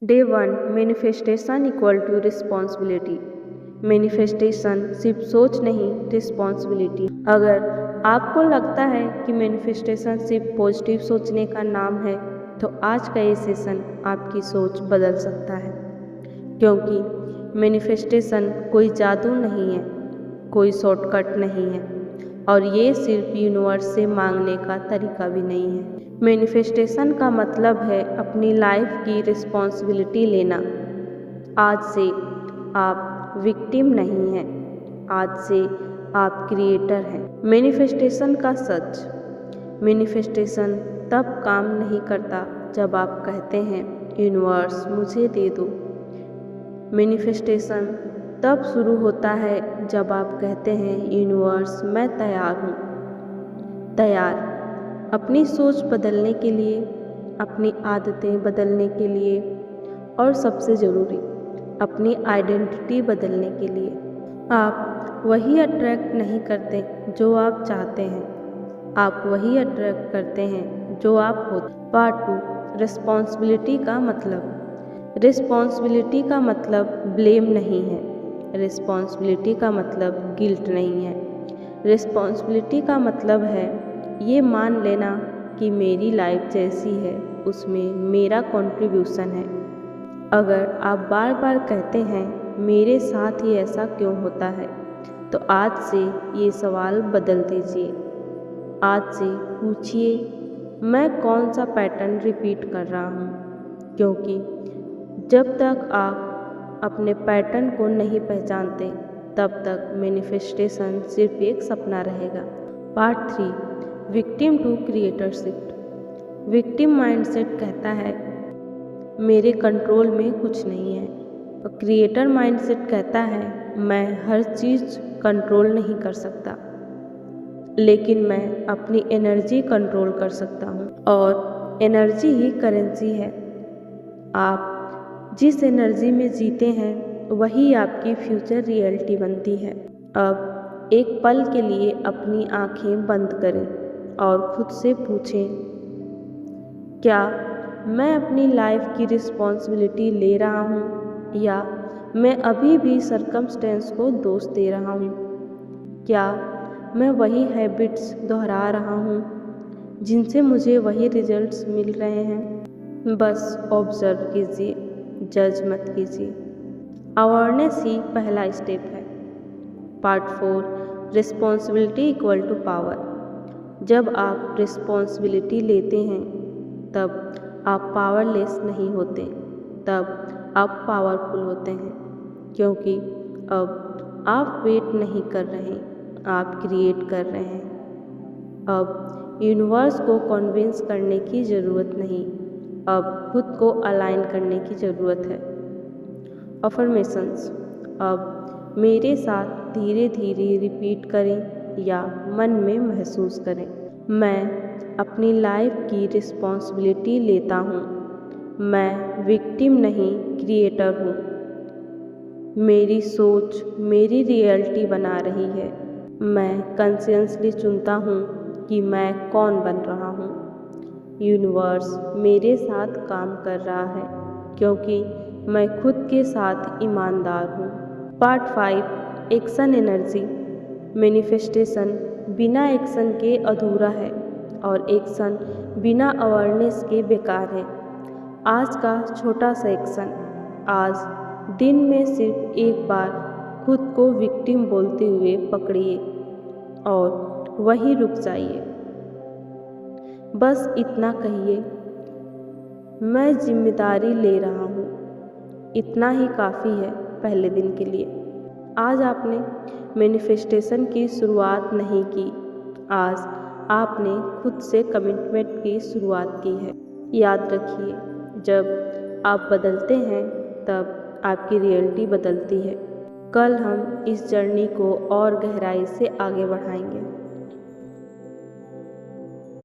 Day 1 manifestation equal to responsibility. Manifestation सिर्फ सोच नहीं, रिस्पॉन्सिबिलिटी। अगर आपको लगता है कि मैनिफेस्टेशन सिर्फ पॉजिटिव सोचने का नाम है तो आज का ये सेशन आपकी सोच बदल सकता है, क्योंकि मैनिफेस्टेशन कोई जादू नहीं है, कोई शॉर्टकट नहीं है और ये सिर्फ यूनिवर्स से मांगने का तरीका भी नहीं है। मैनिफेस्टेशन का मतलब है अपनी लाइफ की रिस्पॉन्सिबिलिटी लेना। आज से आप विक्टिम नहीं हैं, आज से आप क्रिएटर हैं। मैनिफेस्टेशन का सच। मैनिफेस्टेशन तब काम नहीं करता जब आप कहते हैं यूनिवर्स मुझे दे दो। मैनिफेस्टेशन तब शुरू होता है जब आप कहते हैं यूनिवर्स मैं तैयार हूँ। तैयार अपनी सोच बदलने के लिए, अपनी आदतें बदलने के लिए और सबसे ज़रूरी अपनी आइडेंटिटी बदलने के लिए। आप वही अट्रैक्ट नहीं करते जो आप चाहते हैं, आप वही अट्रैक्ट करते हैं जो आप होते। पार्ट 2 रिस्पॉन्सिबिलिटी का मतलब। रिस्पॉन्सिबिलिटी का मतलब ब्लेम नहीं है, रिस्पॉन्सिबिलिटी का मतलब गिल्ट नहीं है। रिस्पॉन्सिबिलिटी का मतलब है ये मान लेना कि मेरी लाइफ जैसी है उसमें मेरा कंट्रीब्यूशन है। अगर आप बार बार कहते हैं मेरे साथ ही ऐसा क्यों होता है, तो आज से ये सवाल बदल दीजिए। आज से पूछिए मैं कौन सा पैटर्न रिपीट कर रहा हूँ, क्योंकि जब तक आप अपने पैटर्न को नहीं पहचानते तब तक मैनिफेस्टेशन सिर्फ एक सपना रहेगा। Part 3 victim to creator shift. Victim mindset कहता है मेरे कंट्रोल में कुछ नहीं है, और क्रिएटर माइंडसेट कहता है मैं हर चीज़ कंट्रोल नहीं कर सकता, लेकिन मैं अपनी एनर्जी कंट्रोल कर सकता हूँ और एनर्जी ही करेंसी है। आप जिस एनर्जी में जीते हैं वही आपकी फ्यूचर रियलिटी बनती है। अब एक पल के लिए अपनी आंखें बंद करें और खुद से पूछें क्या मैं अपनी लाइफ की रिस्पॉन्सिबिलिटी ले रहा हूँ या मैं अभी भी सर्कमस्टेंस को दोष दे रहा हूँ। क्या मैं वही हैबिट्स दोहरा रहा हूँ जिनसे मुझे वही रिजल्ट्स मिल रहे हैं। बस ऑब्जर्व कीजिए, जज मत कीजिए। अवेयरनेस ही पहला स्टेप है। Part 4 responsibility equal to power. जब आप रिस्पॉन्सिबिलिटी लेते हैं तब आप पावरलेस नहीं होते, तब आप पावरफुल होते हैं, क्योंकि अब आप वेट नहीं कर रहे, आप क्रिएट कर रहे हैं। अब यूनिवर्स को कन्विंस करने की ज़रूरत नहीं, अब खुद को अलाइन करने की ज़रूरत है। अफर्मेशंस। अब मेरे साथ धीरे धीरे रिपीट करें या मन में महसूस करें। मैं अपनी लाइफ की रिस्पॉन्सिबिलिटी लेता हूँ, मैं विक्टिम नहीं क्रिएटर हूँ। मेरी सोच मेरी रियलिटी बना रही है। मैं कॉन्शियसली चुनता हूँ कि मैं कौन बन रहा हूँ। यूनिवर्स मेरे साथ काम कर रहा है क्योंकि मैं खुद के साथ ईमानदार हूँ। Part 5 action energy. मैनिफेस्टेशन बिना एक्शन के अधूरा है और एक्शन बिना अवेयरनेस के बेकार है। आज का छोटा सा एक्शन। आज दिन में सिर्फ एक बार खुद को विक्टिम बोलते हुए पकड़िए और वहीं रुक जाइए। बस इतना कहिए मैं जिम्मेदारी ले रहा हूँ। इतना ही काफ़ी है पहले दिन के लिए। आज आपने मैनिफेस्टेशन की शुरुआत नहीं की, आज आपने खुद से कमिटमेंट की शुरुआत की है। याद रखिए, जब आप बदलते हैं तब आपकी रियलिटी बदलती है। कल हम इस जर्नी को और गहराई से आगे बढ़ाएंगे।